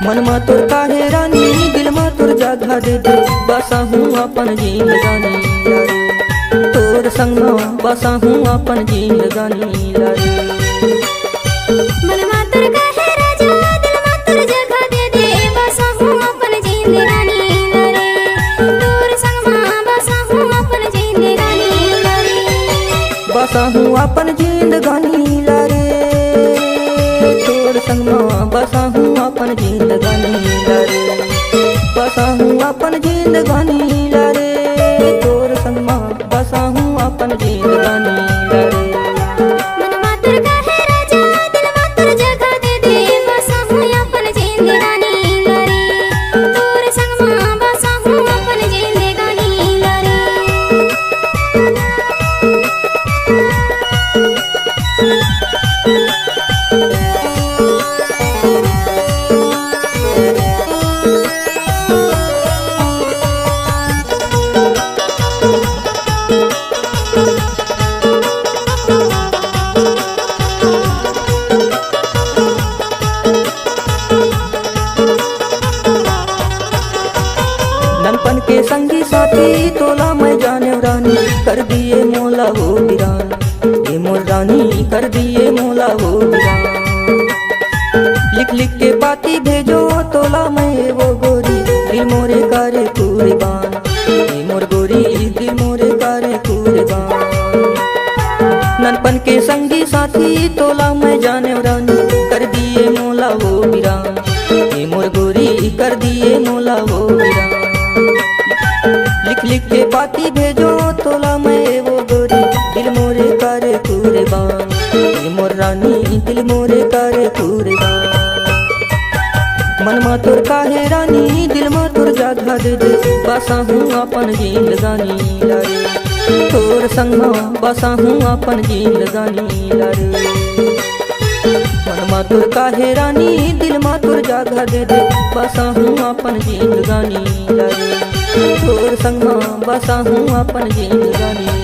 मन मा तोर काहे रानी दिल मा तोर जगह दे दे बसा हूँ अपन जिंदगानी लारे तोर संग में बसा हूँ अपन जिंदगानी लारे। मन मा तोर काहे राजा दिल मा तोर जगह दे दे बसा हूँ अपन जिंदगानी लारे तोर संग में बसा हूँ अपन जिंदगानी लारे। बसा हूँ अपन जिंदगानी लारे तोर संग में बसा हूँ अपन जिंदगानी लारे बसा हूँ अपन जिंदगानी लारे तोर संग में बसा हूँ अपन जिंदगानी लारे। मन मा तोर काहे राजा दिल मा तोर जगह दे दे बसा हूँ अपन जिंदगानी लारे तोर संग में बसा हूँ अपन जिंदगानी लारे। ननपन के संगी साथी तोला मैं जाने रानी कर दिए मोला वो वीरान ये मोर रानी कर दिए मोला वो वीरान। लिख लिख के बाती भेजो तोला मैं वो गोरी दिल मोरे करे कुर्बान ये मोर गोरी दिल मोरे करे कुर्बान। ननपन के संगी साथी तोला मैं जाने रानी कर दिए मोला वो वीरान ये मोर गोरी कर दिए मोला वो वीरान। लिख लिख के बाती भेजो तोला मैं वो गोरी दिल मोरे करे कुर्बान ये मोर रानी दिल मोरे करे कुर्बान। मन मा तोर काहे रानी दिल मा तोर जगह दे दे बसा हूँ अपन जिंदगानी लारे तोर संग में बसा हूँ अपन जिंदगानी लारे। मन मा तोर काहे रानी दिल मा तोर जगह दे दे बसा हूँ अपन जिंदगानी लारे तोर संग में बसा हूँ अपन जिंदगानी।